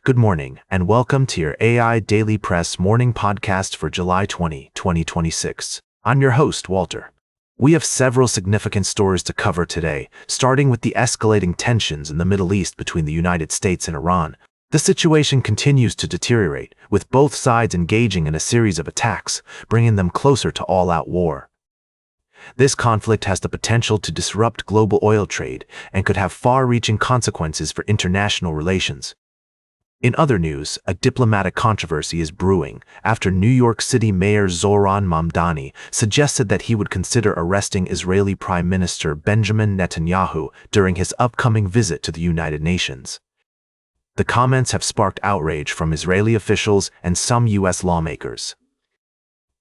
Good morning, and welcome to your AI Daily Press morning podcast for July 20, 2026. I'm your host, Walter. We have several significant stories to cover today, starting with the escalating tensions in the Middle East between the United States and Iran. The situation continues to deteriorate, with both sides engaging in a series of attacks, bringing them closer to all-out war. This conflict has the potential to disrupt global oil trade and could have far-reaching consequences for international relations. In other news, a diplomatic controversy is brewing after New York City Mayor Zohran Mamdani suggested that he would consider arresting Israeli Prime Minister Benjamin Netanyahu during his upcoming visit to the United Nations. The comments have sparked outrage from Israeli officials and some U.S. lawmakers.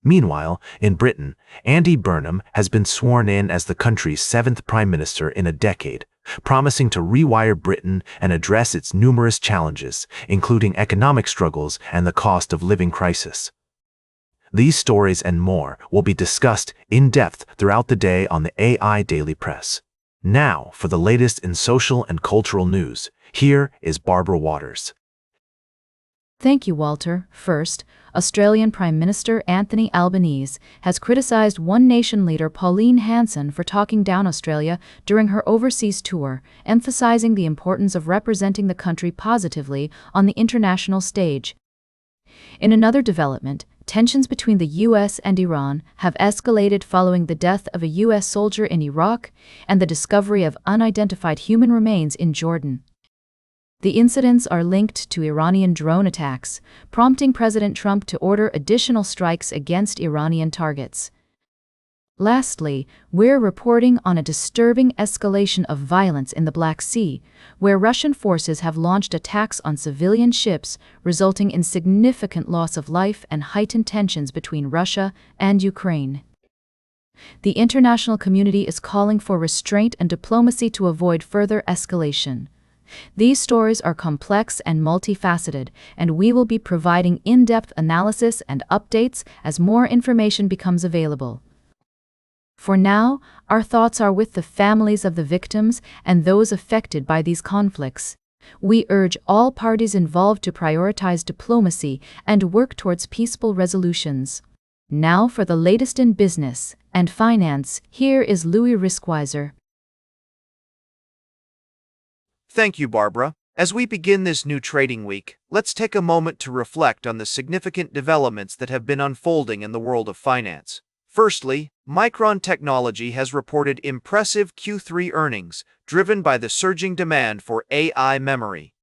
Meanwhile, in Britain, Andy Burnham has been sworn in as the country's seventh prime minister in a decade, promising to rewire Britain and address its numerous challenges, including economic struggles and the cost of living crisis. These stories and more will be discussed in depth throughout the day on the AI Daily Press. Now, for the latest in social and cultural news, here is Barbara Waters. Thank you, Walter. First, Australian Prime Minister Anthony Albanese has criticized One Nation leader Pauline Hanson for talking down Australia during her overseas tour, emphasizing the importance of representing the country positively on the international stage. In another development, tensions between the U.S. and Iran have escalated following the death of a U.S. soldier in Iraq and the discovery of unidentified human remains in Jordan. The incidents are linked to Iranian drone attacks, prompting President Trump to order additional strikes against Iranian targets. Lastly, we're reporting on a disturbing escalation of violence in the Black Sea, where Russian forces have launched attacks on civilian ships, resulting in significant loss of life and heightened tensions between Russia and Ukraine. The international community is calling for restraint and diplomacy to avoid further escalation. These stories are complex and multifaceted, and we will be providing in-depth analysis and updates as more information becomes available. For now, our thoughts are with the families of the victims and those affected by these conflicts. We urge all parties involved to prioritize diplomacy and work towards peaceful resolutions. Now for the latest in business and finance, here is Louis Riskweiser. Thank you, Barbara. As we begin this new trading week, let's take a moment to reflect on the significant developments that have been unfolding in the world of finance. Firstly, Micron Technology has reported impressive Q3 earnings, driven by the surging demand for AI memory.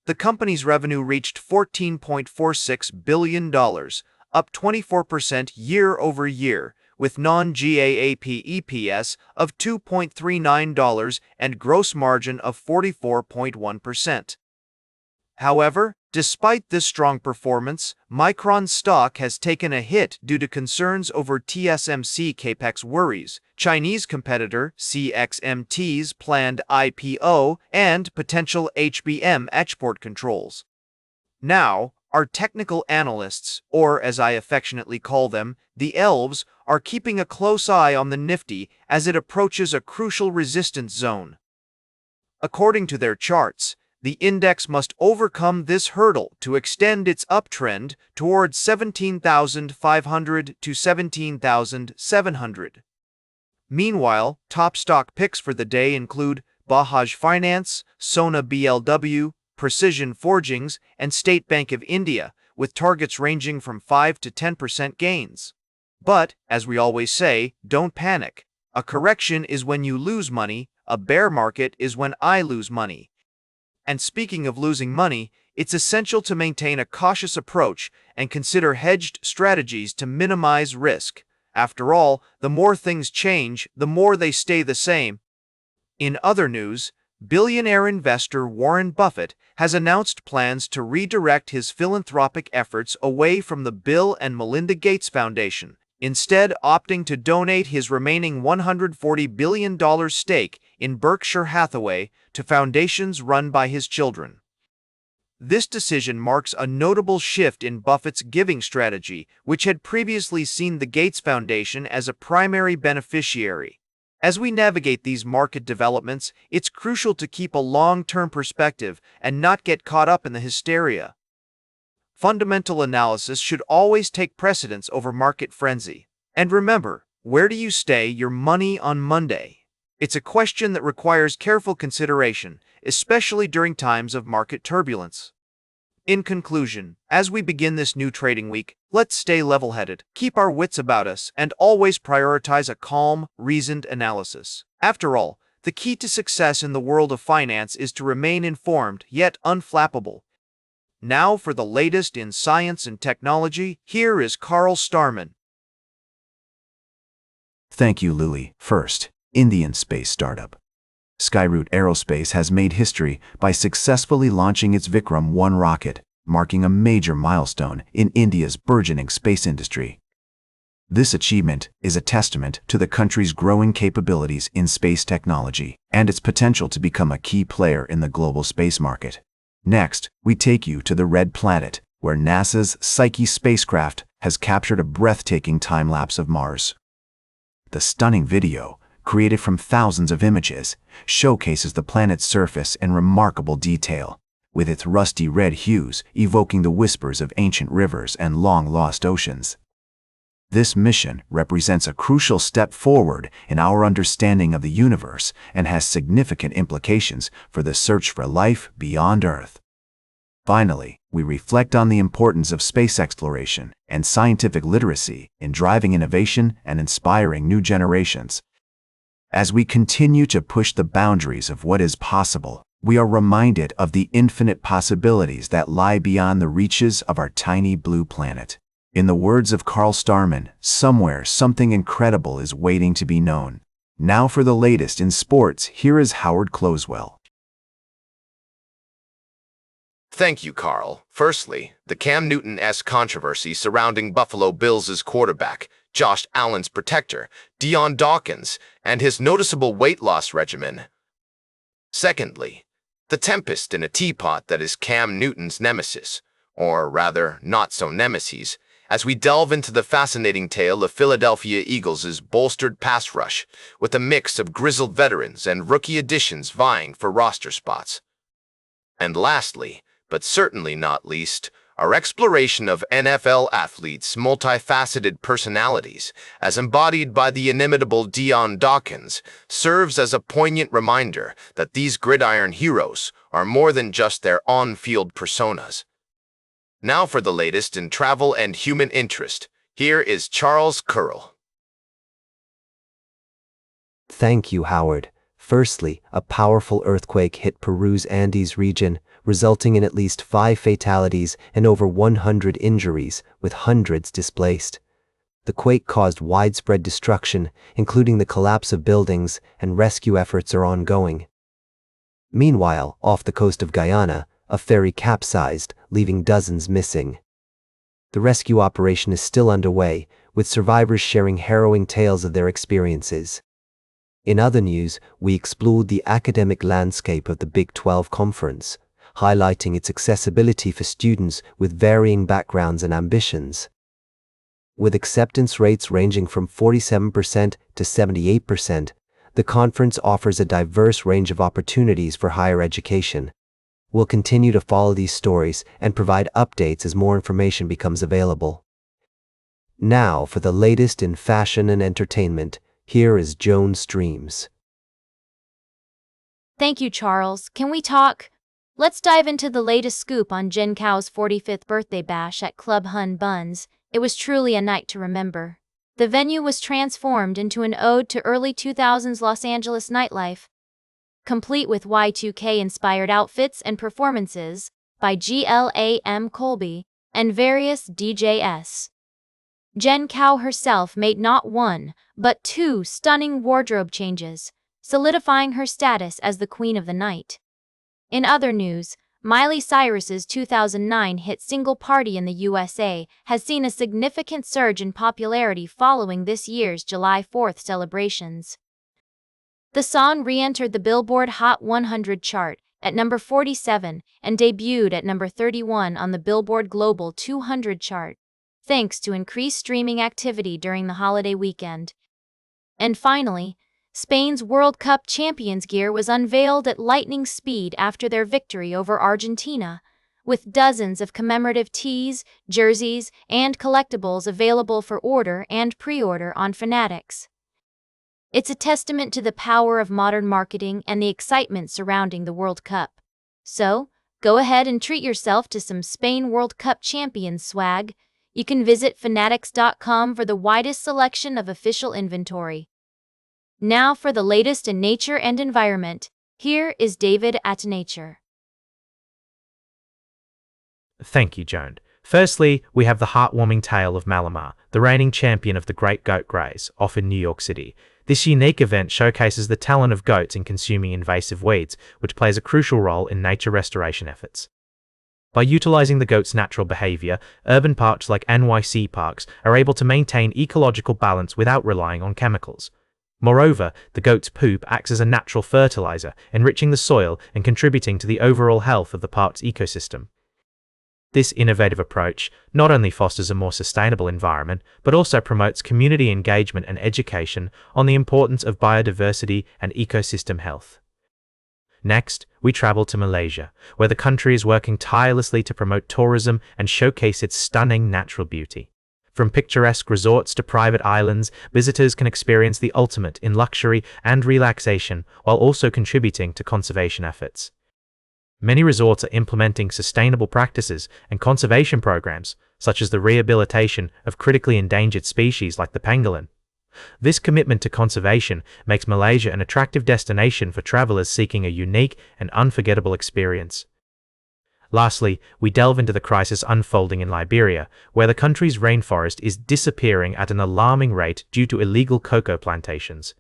The company's revenue reached $14.46 billion, up 24% year-over-year, with non-GAAP EPS of $2.39 and gross margin of 44.1%. However, despite this strong performance, Micron's stock has taken a hit due to concerns over TSMC capex worries, Chinese competitor CXMT's planned IPO, and potential HBM export controls. Now, our technical analysts, or as I affectionately call them, the elves, are keeping a close eye on the Nifty as it approaches a crucial resistance zone. According to their charts, the index must overcome this hurdle to extend its uptrend towards 17,500 to 17,700. Meanwhile, top stock picks for the day include Bajaj Finance, Sona BLW, Precision Forgings, and State Bank of India, with targets ranging from 5 to 10% gains. But, as we always say, don't panic. A correction is when you lose money, a bear market is when I lose money. And speaking of losing money, it's essential to maintain a cautious approach and consider hedged strategies to minimize risk. After all, the more things change, the more they stay the same. In other news, billionaire investor Warren Buffett has announced plans to redirect his philanthropic efforts away from the Bill and Melinda Gates Foundation, instead opting to donate his remaining $140 billion stake in Berkshire Hathaway to foundations run by his children. This decision marks a notable shift in Buffett's giving strategy, which had previously seen the Gates Foundation as a primary beneficiary. As we navigate these market developments, it's crucial to keep a long-term perspective and not get caught up in the hysteria. Fundamental analysis should always take precedence over market frenzy. And remember, where do you stay your money on Monday? It's a question that requires careful consideration, especially during times of market turbulence. In conclusion, as we begin this new trading week, let's stay level-headed, keep our wits about us, and always prioritize a calm, reasoned analysis. After all, the key to success in the world of finance is to remain informed yet unflappable. Now for the latest in science and technology, here is Carl Starman. Thank you, Lily. First, Indian space startup. Skyroot Aerospace has made history by successfully launching its Vikram-1 rocket, marking a major milestone in India's burgeoning space industry. This achievement is a testament to the country's growing capabilities in space technology and its potential to become a key player in the global space market. Next, we take you to the Red Planet, where NASA's Psyche spacecraft has captured a breathtaking time-lapse of Mars. The stunning video, created from thousands of images, showcases the planet's surface in remarkable detail, with its rusty red hues evoking the whispers of ancient rivers and long-lost oceans. This mission represents a crucial step forward in our understanding of the universe and has significant implications for the search for life beyond Earth. Finally, we reflect on the importance of space exploration and scientific literacy in driving innovation and inspiring new generations. As we continue to push the boundaries of what is possible, we are reminded of the infinite possibilities that lie beyond the reaches of our tiny blue planet. In the words of Carl Starman, somewhere something incredible is waiting to be known. Now for the latest in sports, here is Howard Closewell. Thank you, Carl. Firstly, the Cam Newton-esque controversy surrounding Buffalo Bills' quarterback, Josh Allen's protector, Dion Dawkins, and his noticeable weight loss regimen. Secondly, the tempest in a teapot that is Cam Newton's nemesis, or rather, not so nemesis, as we delve into the fascinating tale of Philadelphia Eagles' bolstered pass rush, with a mix of grizzled veterans and rookie additions vying for roster spots. And lastly, but certainly not least, our exploration of NFL athletes' multifaceted personalities, as embodied by the inimitable Dion Dawkins, serves as a poignant reminder that these gridiron heroes are more than just their on-field personas. Now for the latest in travel and human interest, here is Charles Curl. Thank you, Howard. Firstly, a powerful earthquake hit Peru's Andes region, resulting in at least 5 fatalities and over 100 injuries, with hundreds displaced. The quake caused widespread destruction, including the collapse of buildings, and rescue efforts are ongoing. Meanwhile, off the coast of Guyana, a ferry capsized, leaving dozens missing. The rescue operation is still underway, with survivors sharing harrowing tales of their experiences. In other news, we explored the academic landscape of the Big 12 Conference, highlighting its accessibility for students with varying backgrounds and ambitions. With acceptance rates ranging from 47% to 78%, the conference offers a diverse range of opportunities for higher education. We'll continue to follow these stories and provide updates as more information becomes available. Now, for the latest in fashion and entertainment, here is Joan Streams. Thank you, Charles. Can we talk? Let's dive into the latest scoop on Jen Cow's 45th birthday bash at Club Hun Buns. It was truly a night to remember. The venue was transformed into an ode to early 2000s Los Angeles nightlife, complete with Y2K-inspired outfits and performances by GLAM Colby and various DJs. Jen Cow herself made not one, but 2 stunning wardrobe changes, solidifying her status as the queen of the night. In other news, Miley Cyrus's 2009 hit single Party in the USA has seen a significant surge in popularity following this year's July 4th celebrations. The song re-entered the Billboard Hot 100 chart at number 47 and debuted at number 31 on the Billboard Global 200 chart, thanks to increased streaming activity during the holiday weekend. And finally, Spain's World Cup champions gear was unveiled at lightning speed after their victory over Argentina, with dozens of commemorative tees, jerseys, and collectibles available for order and pre-order on Fanatics. It's a testament to the power of modern marketing and the excitement surrounding the World Cup. So, go ahead and treat yourself to some Spain World Cup champions swag. You can visit fanatics.com for the widest selection of official inventory. Now for the latest in nature and environment, here is David at Nature. Thank you, Joan. Firstly, we have the heartwarming tale of Malamar, the reigning champion of the Great Goat Graze, off in New York City. This unique event showcases the talent of goats in consuming invasive weeds, which plays a crucial role in nature restoration efforts. By utilizing the goat's natural behavior, urban parks like NYC parks are able to maintain ecological balance without relying on chemicals. Moreover, the goat's poop acts as a natural fertilizer, enriching the soil and contributing to the overall health of the park's ecosystem. This innovative approach not only fosters a more sustainable environment, but also promotes community engagement and education on the importance of biodiversity and ecosystem health. Next, we travel to Malaysia, where the country is working tirelessly to promote tourism and showcase its stunning natural beauty. From picturesque resorts to private islands, visitors can experience the ultimate in luxury and relaxation while also contributing to conservation efforts. Many resorts are implementing sustainable practices and conservation programs, such as the rehabilitation of critically endangered species like the pangolin. This commitment to conservation makes Malaysia an attractive destination for travelers seeking a unique and unforgettable experience. Lastly, we delve into the crisis unfolding in Liberia, where the country's rainforest is disappearing at an alarming rate due to illegal cocoa plantations.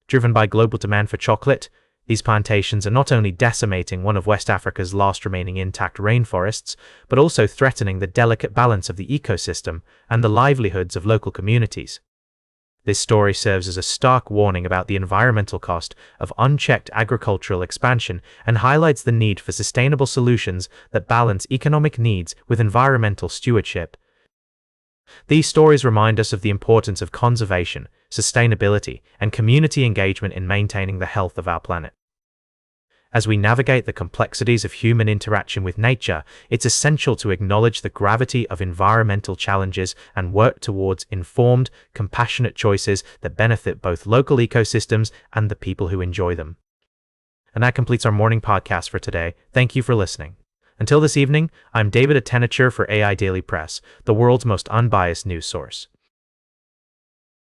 Driven by global demand for chocolate, these plantations are not only decimating one of West Africa's last remaining intact rainforests, but also threatening the delicate balance of the ecosystem and the livelihoods of local communities. This story serves as a stark warning about the environmental cost of unchecked agricultural expansion and highlights the need for sustainable solutions that balance economic needs with environmental stewardship. These stories remind us of the importance of conservation, sustainability, and community engagement in maintaining the health of our planet. As we navigate the complexities of human interaction with nature, it's essential to acknowledge the gravity of environmental challenges and work towards informed, compassionate choices that benefit both local ecosystems and the people who enjoy them. And that completes our morning podcast for today. Thank you for listening. Until this evening, I'm David at Nature for AI Daily Press, the world's most unbiased news source.